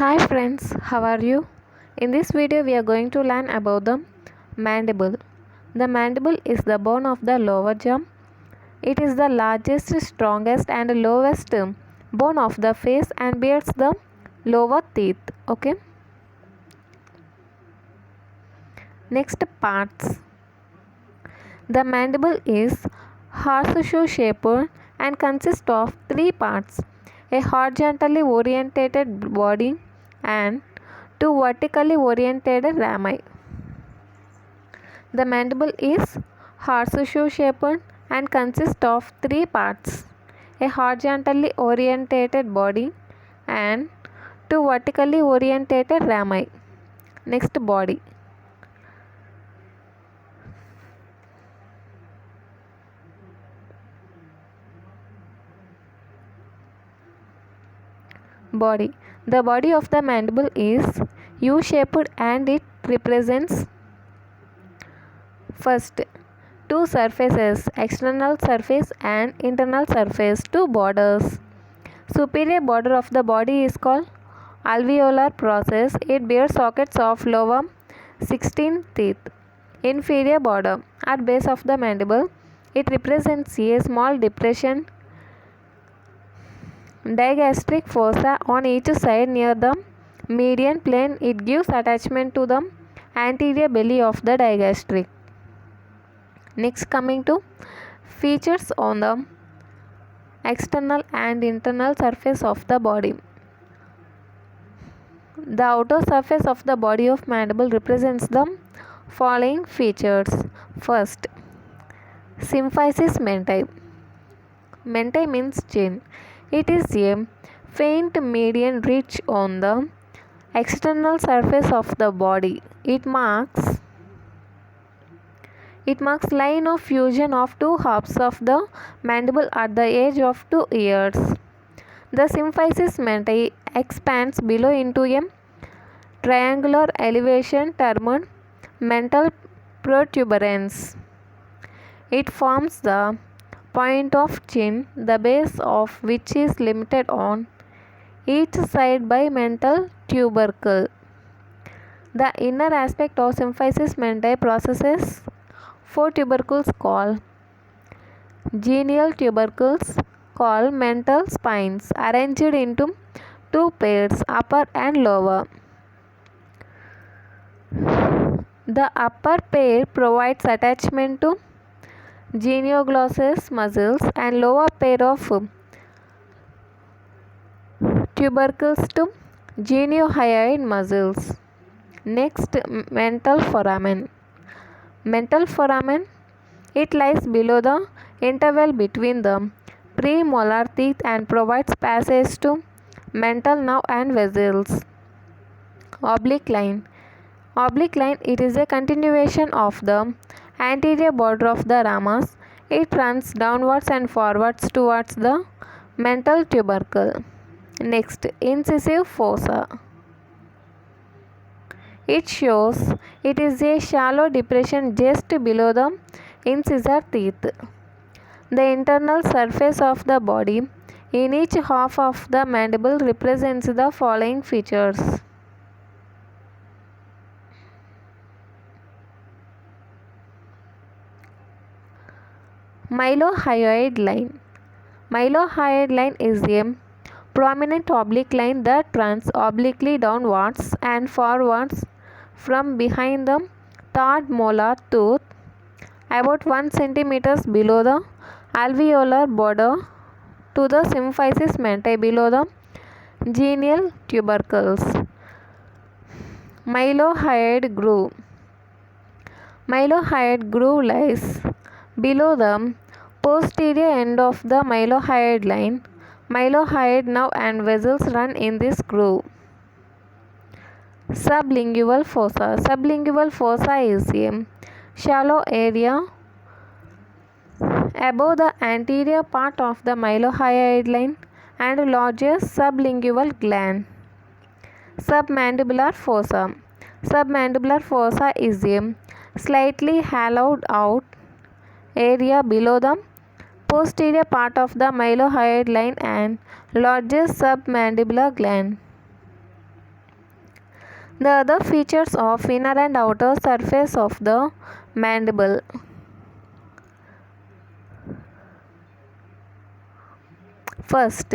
Hi friends, how are you? In this video we are going to learn about the mandible. The mandible is the bone of the lower jaw. It is the largest, strongest and lowest bone of the face and bears the lower teeth. Okay. Next parts. The mandible is horseshoe shaped and consists of three parts: a horizontally oriented body and two vertically oriented rami. The mandible is horseshoe shaped and consists of three parts: a horizontally oriented body and two vertically oriented rami. Next, body. Body. The body of the mandible is U-shaped and it represents first two surfaces, external surface and internal surface, two borders. Superior border of the body is called alveolar process. It bears sockets of lower 16 teeth. Inferior border at base of the mandible. It represents a small depression, digastric fossa on each side near the median plane. It gives attachment to the anterior belly of the digastric. Next, coming to features on the external and internal surface of the body. The outer surface of the body of mandible represents the following features. First, symphysis mentae. Mentae means chin. It is a faint median ridge on the external surface of the body. It marks line of fusion of two halves of the mandible at the age of 2 years. The symphysis mentae expands below into a triangular elevation termed mental protuberance. It forms the point of chin, the base of which is limited on each side by mental tubercle. The inner aspect of symphysis mentae possesses four tubercles called genial tubercles called mental spines, arranged into two pairs, upper and lower. The upper pair provides attachment to genioglossus muscles and lower pair of tubercles to geniohyoid muscles. Next, mental foramen. Mental foramen, it lies below the interval between the premolar teeth and provides passage to mental nerve and vessels. Oblique line. Oblique line, it is a continuation of the anterior border of the ramus. It runs downwards and forwards towards the mental tubercle. Next, incisive fossa. It shows it is a shallow depression just below the incisor teeth. The internal surface of the body in each half of the mandible represents the following features. Mylohyoid line. Mylohyoid line is a prominent oblique line that runs obliquely downwards and forwards from behind the third molar tooth about 1 cm below the alveolar border to the symphysis mentae below the genial tubercles. Mylohyoid groove. Mylohyoid groove lies below the posterior end of the mylohyoid line. Mylohyoid nerve and vessels run in this groove. Sublingual fossa. Sublingual fossa is a shallow area above the anterior part of the mylohyoid line and largest sublingual gland. Submandibular fossa. Submandibular fossa is a slightly hollowed out area below the posterior part of the mylohyoid line and largest submandibular gland. The other features of inner and outer surface of the mandible. First,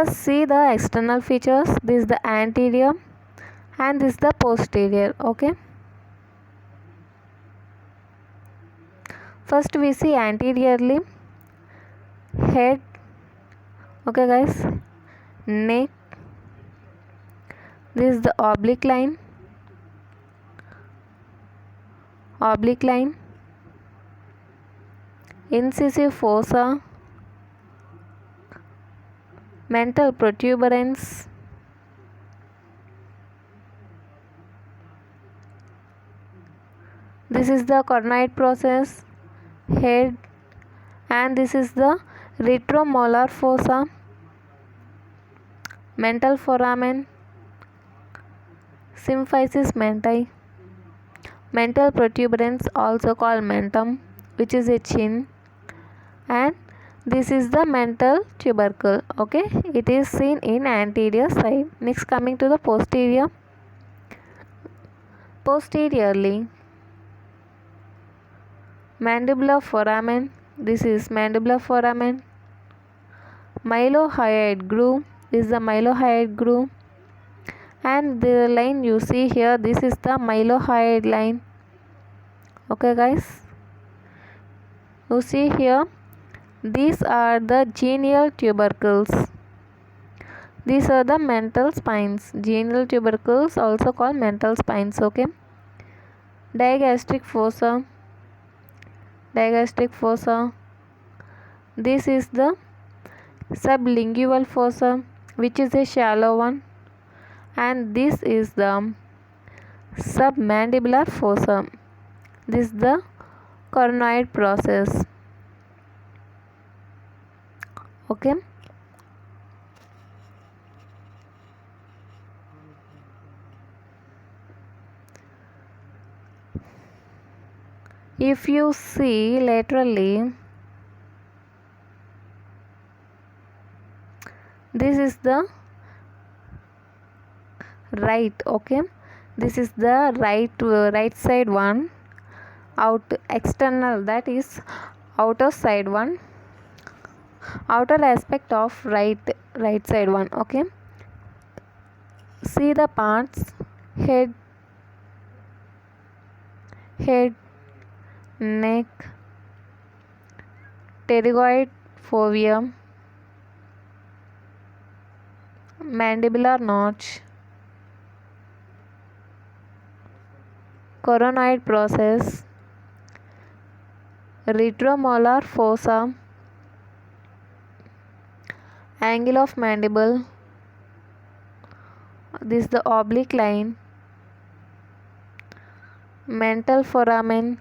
see the external features. This is the anterior and this is the posterior. Okay, first we see anteriorly. Head, okay guys, neck, this is the oblique line, incisive fossa, mental protuberance, this is the coronoid process, head, and this is the retromolar fossa, mental foramen, symphysis menti, mental protuberance also called mentum, which is a chin, and this is the mental tubercle. Okay, it is seen in anterior side. Next, coming to the posterior. Posteriorly, mandibular foramen, this is mandibular foramen, mylohyoid groove, this is the mylohyoid groove, and the line you see here, this is the mylohyoid line. Okay guys, you see here, these are the genial tubercles. These are the mental spines. Genial tubercles also called mental spines. Okay, digastric fossa, this is the sublingual fossa, which is a shallow one, and this is the submandibular fossa. This is the coronoid process. Okay, if you see laterally, this is the right. Okay, this is the right side one, out external, that is outer side one, outer aspect of right side one. Okay, see the parts: head, neck, pterygoid fovea, mandibular notch, coronoid process, retromolar fossa, angle of mandible, this is the oblique line, mental foramen,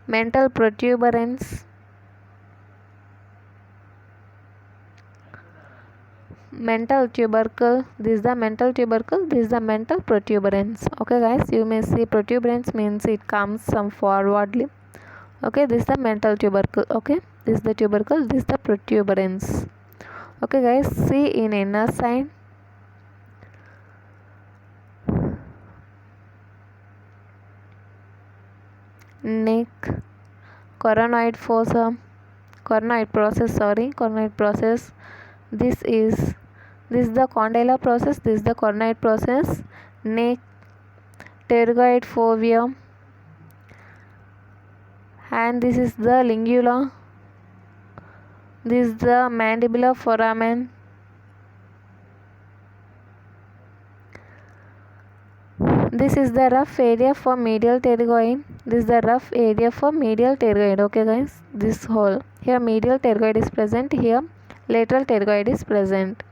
mental protuberance, mental tubercle, this is the mental tubercle, this is the mental protuberance. Okay guys, you may see protuberance means it comes some forwardly. Okay, this is the mental tubercle. Okay, this is the tubercle, this is the protuberance. Okay guys, see in inner side, neck, coronoid fossa, coronoid process. This is the condylar process, this is the coronoid process, neck, pterygoid fovea, and this is the lingula, this is the mandibular foramen, this is the rough area for medial pterygoid, this is the rough area for medial pterygoid. Okay guys, this whole, here medial pterygoid is present, here lateral pterygoid is present,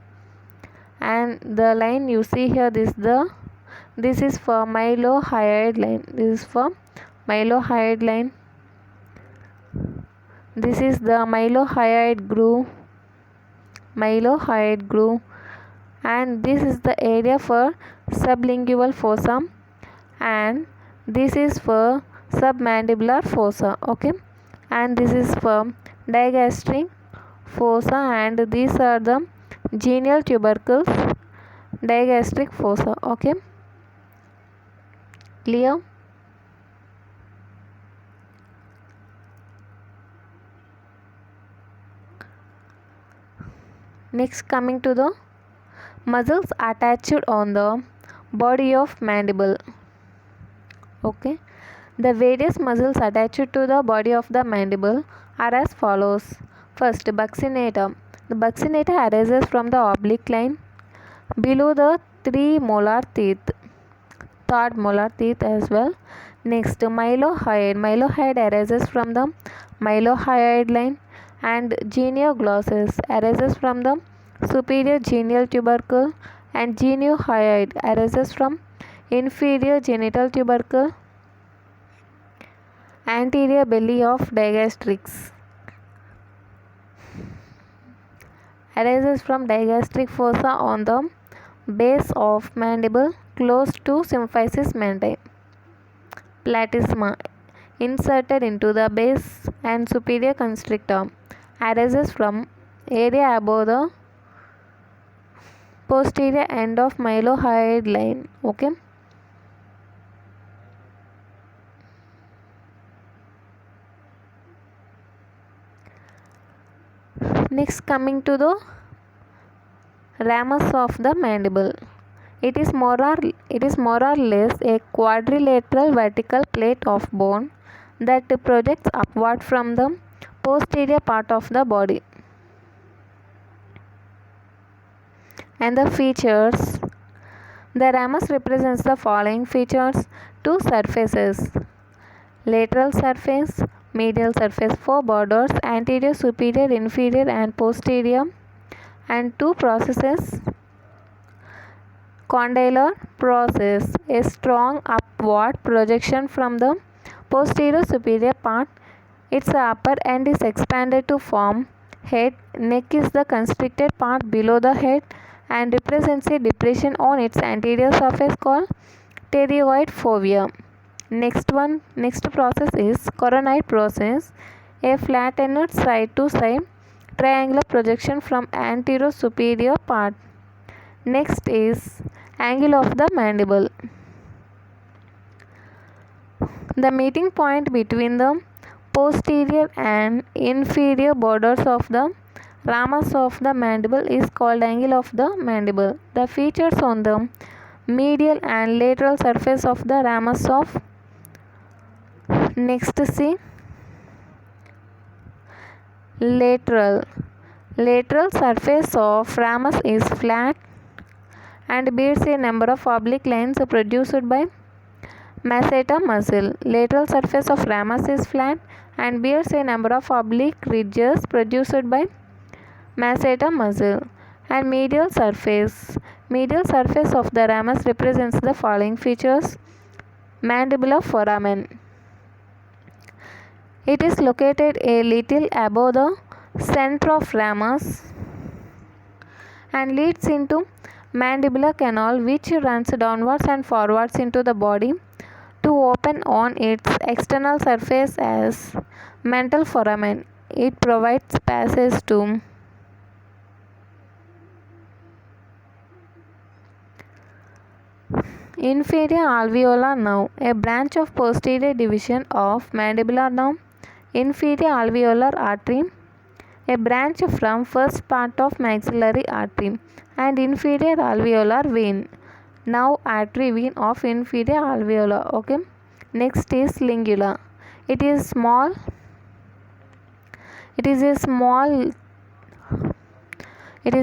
and the line you see here, this is for mylohyoid line, this is for mylohyoid line, this is the mylohyoid groove, mylohyoid groove, and this is the area for sublingual fossa, and this is for submandibular fossa. Okay, and this is for digastric fossa, and these are the genial tubercles, digastric fossa. Okay, clear? Next, coming to the muscles attached on the body of mandible. Okay, the various muscles attached to the body of the mandible are as follows. First, buccinator. The buccinator arises from the oblique line below the 3 molar teeth, third molar teeth as well. Next, mylohyoid. Mylohyoid arises from the mylohyoid line, and genioglossus arises from the superior genial tubercle, and geniohyoid arises from inferior genital tubercle, anterior belly of digastrix arises from digastric fossa on the base of mandible close to symphysis mandibular. Platysma inserted into the base and superior constrictor arises from area above the posterior end of mylohyoid line. Okay. Next, coming to the ramus of the mandible. It is more or less a quadrilateral vertical plate of bone that projects upward from the posterior part of the body. And the features. The ramus represents the following features: two surfaces, lateral surface, medial surface, four borders, anterior, superior, inferior and posterior, and two processes, condylar process, a strong upward projection from the posterior superior part. Its upper end is expanded to form head. Neck is the constricted part below the head and represents a depression on its anterior surface called pterioid fovea. Next process is coronoid process, a flattened side to side triangular projection from anterior superior part. Next is angle of the mandible. The meeting point between the posterior and inferior borders of the ramus of the mandible is called angle of the mandible. The features on the medial and lateral surface of the ramus of. Next, see lateral. Lateral surface of ramus is flat and bears a number of oblique lines produced by masseter muscle. Lateral surface of ramus is flat and bears a number of oblique ridges produced by masseter muscle. And medial surface. Medial surface of the ramus represents the following features: mandibular foramen. It is located a little above the center of ramus and leads into mandibular canal, which runs downwards and forwards into the body to open on its external surface as mental foramen. It provides passage to inferior alveolar nerve, a branch of posterior division of mandibular nerve. Inferior alveolar artery, a branch from first part of maxillary artery. And inferior alveolar vein, nerve artery vein of inferior alveolar. Okay. Next is lingula. It is small. It is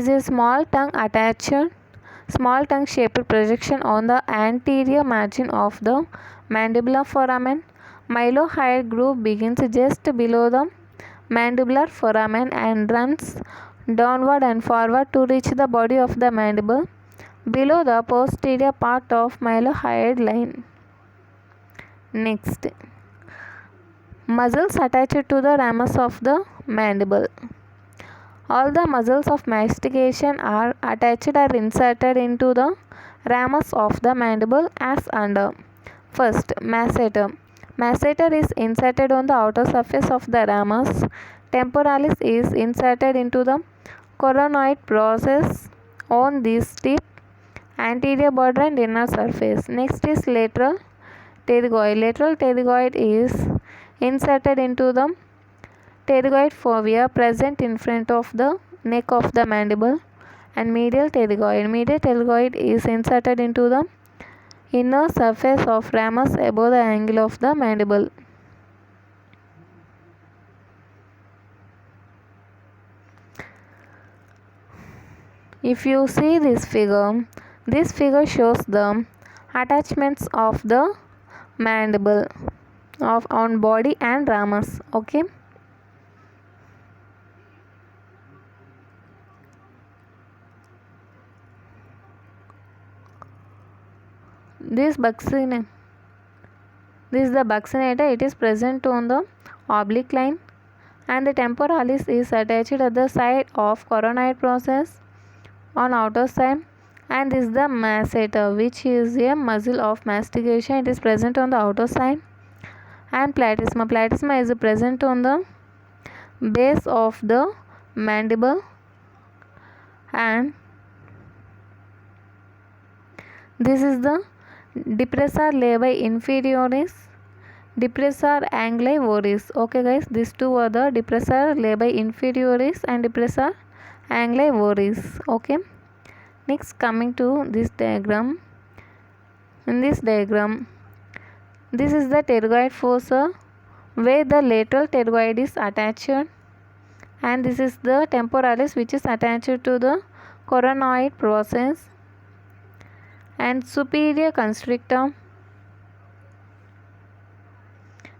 a small tongue attached, small tongue shaped projection on the anterior margin of the mandibular foramen. Mylohyoid groove begins just below the mandibular foramen and runs downward and forward to reach the body of the mandible below the posterior part of mylohyoid line. Next, muscles attached to the ramus of the mandible. All the muscles of mastication are attached or inserted into the ramus of the mandible as under. First, masseter. Masseter is inserted on the outer surface of the ramus. Temporalis is inserted into the coronoid process on this tip, anterior border and inner surface. Next is lateral pterygoid. Lateral pterygoid is inserted into the pterygoid fovea present in front of the neck of the mandible. And medial pterygoid. Medial pterygoid is inserted into the inner surface of ramus above the angle of the mandible. If you see this figure shows the attachments of the mandible on body and ramus. Okay. This is the buccinator. It is present on the oblique line, and the temporalis is attached at the side of coronoid process on outer side, and this is the masseter, which is a muscle of mastication. It is present on the outer side. And platysma is present on the base of the mandible, and this is the depressor labii inferioris, depressor angli voris. Okay guys, these two are the depressor labii inferioris and depressor angli voris. Okay. Next, coming to this diagram. In this diagram, this is the pterygoid fossa where the lateral pterygoid is attached, and this is the temporalis which is attached to the coronoid process, and superior constrictor,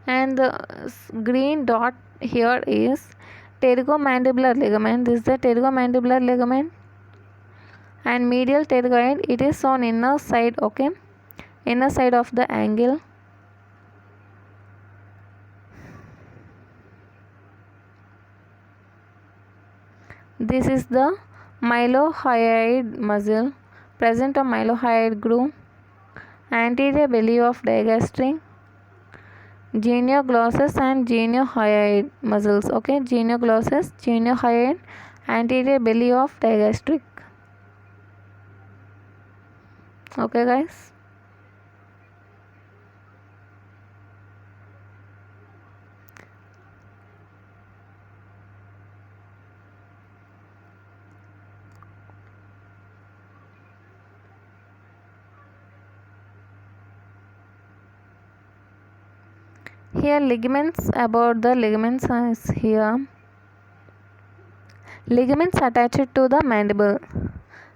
and the green dot here is pterygomandibular ligament. This is the pterygomandibular ligament, and medial pterygoid, it is on inner side. Okay, inner side of the angle. This is the mylohyoid muscle present on mylohyoid groove, anterior belly of digastric, genioglossus and geniohyoid muscles. Okay, genioglossus, geniohyoid, anterior belly of digastric. Okay guys. Here ligaments, about the ligaments is here. Ligaments attached to the mandible.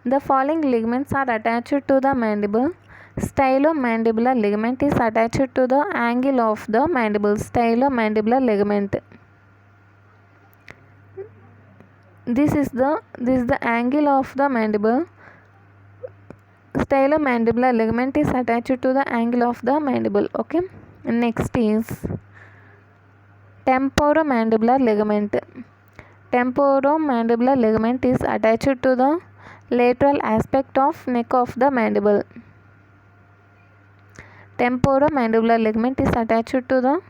The following ligaments are attached to the mandible. Stylomandibular ligament is attached to the angle of the mandible. Stylomandibular ligament. This is the angle of the mandible. Stylomandibular ligament is attached to the angle of the mandible. Okay. Next is temporomandibular ligament. Temporomandibular ligament is attached to the lateral aspect of neck of the mandible. Temporomandibular ligament is attached to the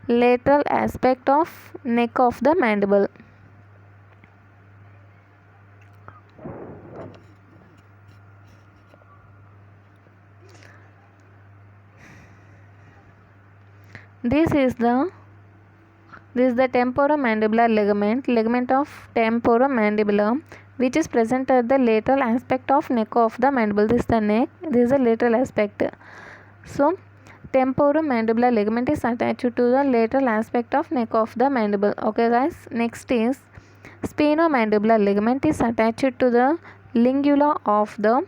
lateral aspect of neck of the mandible. This is the temporomandibular ligament of temporomandibular, which is present at the lateral aspect of neck of the mandible. This is the neck, this is the lateral aspect. So temporomandibular ligament is attached to the lateral aspect of neck of the mandible. Okay guys. Next is sphenomandibular ligament is attached to the lingula of the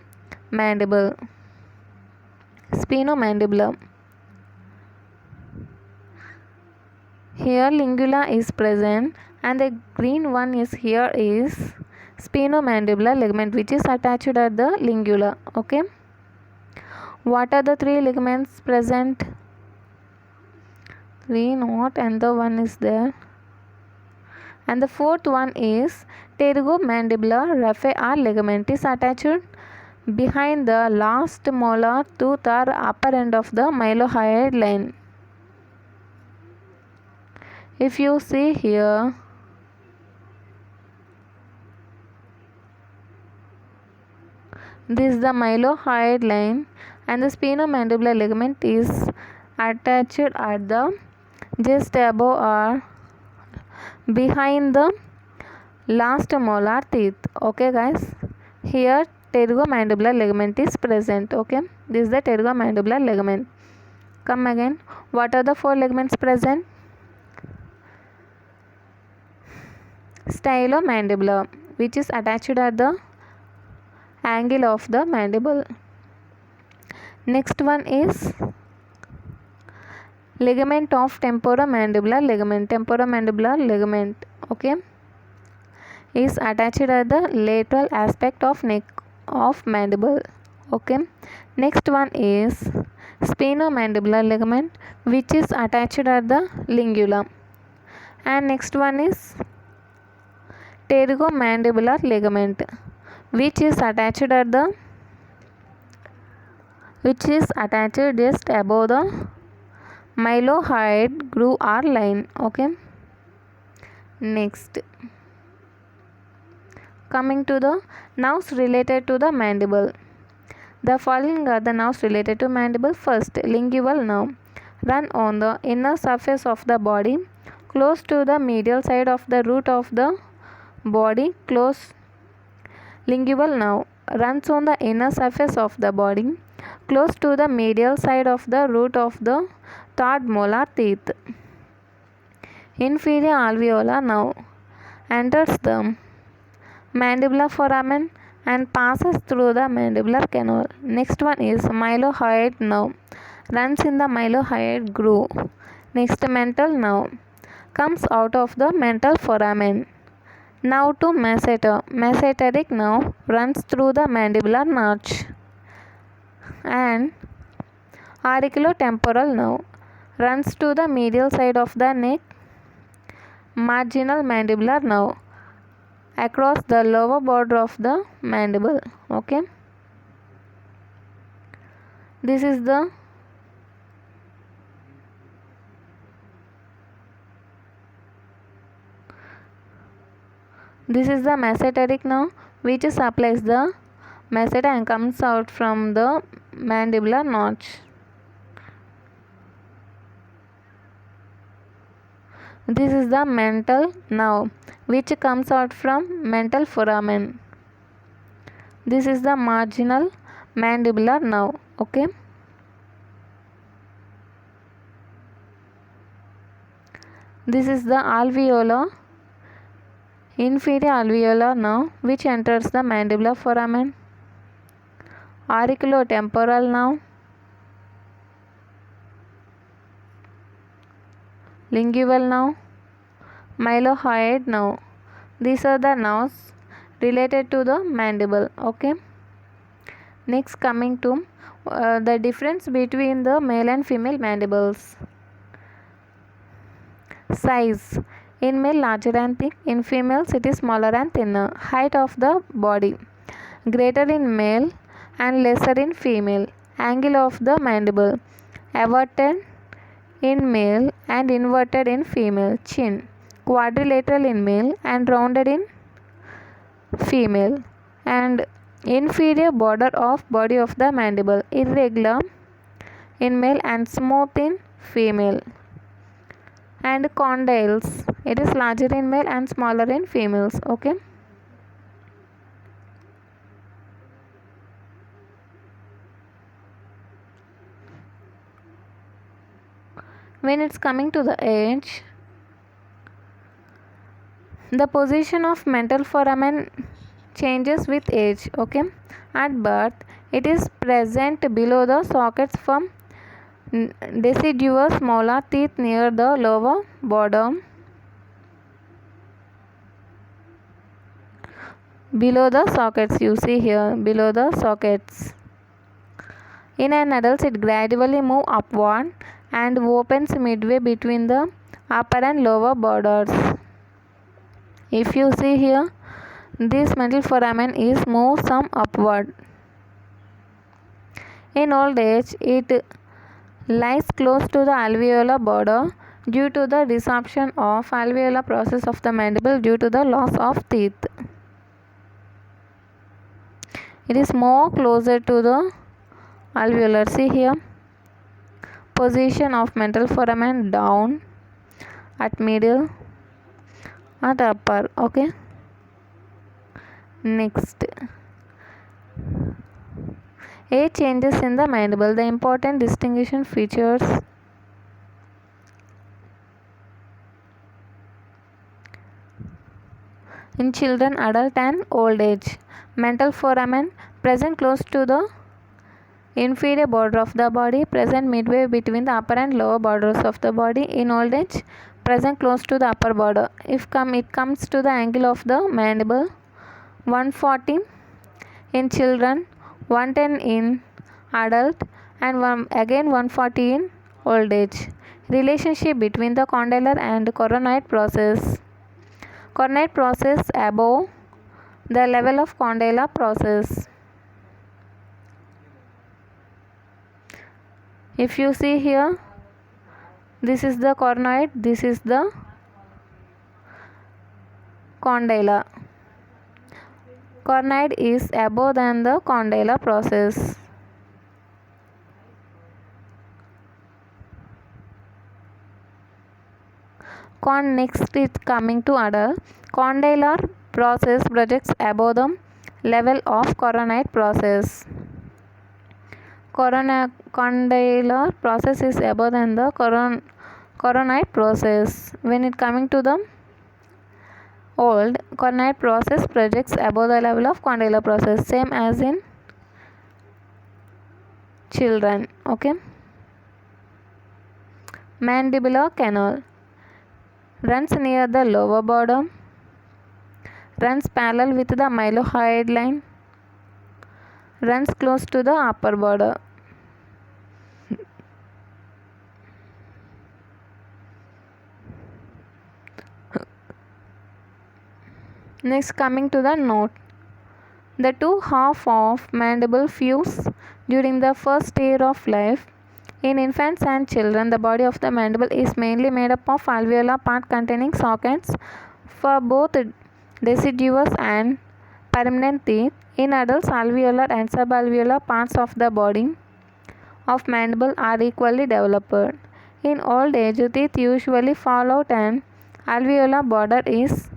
mandible. Sphenomandibular. Here lingula is present, and the green one is here is sphenomandibular ligament, which is attached at the lingula. Okay. What are the three ligaments present? Three not, and the one is there. And the fourth one is pterygomandibular raphe or ligament is attached behind the last molar tooth or upper end of the mylohyoid line. If you see here, this is the mylohyoid line and the sphenomandibular ligament is attached at the just above or behind the last molar teeth. Okay guys, here pterygomandibular ligament is present. Okay, this is the pterygomandibular ligament. Come again, what are the four ligaments present? Stylomandibular, which is attached at the angle of the mandible. Next one is ligament of temporomandibular ligament. Temporomandibular ligament, okay, is attached at the lateral aspect of neck of mandible. Okay, next one is sphenomandibular ligament, which is attached at the lingula. And next one is pterygomandibular ligament, which is attached just above the mylohyoid groove or line. Okay, next, coming to the nerves related to the mandible. The following are the nerves related to mandible. First, lingual nerve run on the inner surface of the body close to the medial side of the root of the body. Lingual nerve runs on the inner surface of the body close to the medial side of the root of the third molar teeth. Inferior alveolar nerve enters the mandibular foramen and passes through the mandibular canal. Next one is mylohyoid nerve runs in the mylohyoid groove. Next, mental nerve comes out of the mental foramen. Now to masseter. Masseteric nerve runs through the mandibular notch. And auriculotemporal nerve runs to the medial side of the neck. Marginal mandibular nerve across the lower border of the mandible. Okay, this is the masseteric nerve, which supplies the masseter and comes out from the mandibular notch. This is the mental nerve, which comes out from mental foramen. This is the marginal mandibular nerve. Okay, this is the inferior alveolar nerve, which enters the mandibular foramen. Auriculotemporal nerve, lingual nerve, mylohyoid nerve. These are the nerves related to the mandible. Okay, next, coming to the difference between the male and female mandibles. Size: in male larger and thick, in females it is smaller and thinner. Height of the body: greater in male and lesser in female. Angle of the mandible: everted in male and inverted in female. Chin: quadrilateral in male and rounded in female. And inferior border of body of the mandible: irregular in male and smooth in female. And condyles: it is larger in male and smaller in females. Okay, when it's coming to the age, the position of mental foramen changes with age. Okay, at birth it is present below the sockets from deciduous molar teeth near the lower border. Below the sockets, you see here, below the sockets. In an adult, it gradually moves upward and opens midway between the upper and lower borders. If you see here, this mantle foramen is moved some upward. In old age, it lies close to the alveolar border due to the disruption of alveolar process of the mandible due to the loss of teeth. It is more closer to the alveolar. See here, position of mantle foramen down, at middle, at upper. Okay. Next, age changes in the mandible. The important distinguishing features. In children, adult and old age, mantle foramen present close to the inferior border of the body, present midway between the upper and lower borders of the body. In old age, present close to the upper border. It comes to the angle of the mandible 140 in children, 110 in adult, and again 140 in old age. Relationship between the condylar and coronoid process. Coronoid process above the level of condylar process. If you see here, this is the coronoid, this is the condylar. Coronoid is above than the condylar process. Next is coming to adult. Condylar process projects above the level of coronoid process. Condylar process is above than the coronoid process. When it coming to the old, coronoid process projects above the level of condylar process, same as in children. Okay. Mandibular canal runs near the lower border, runs parallel with the mylohyoid line, runs close to the upper border. Next, coming to the note. The two halves of mandible fuse during the first year of life. In infants and children, the body of the mandible is mainly made up of alveolar part containing sockets for both deciduous and permanent teeth. In adults, alveolar and subalveolar parts of the body of mandible are equally developed. In old age, teeth usually fall out and alveolar border is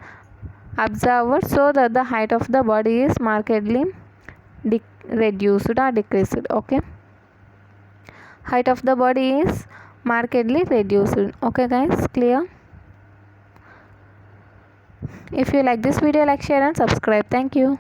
observed so that the height of the body is markedly reduced or decreased. Okay, height of the body is markedly reduced. Okay guys, clear? If you like this video, like, share and subscribe. Thank you.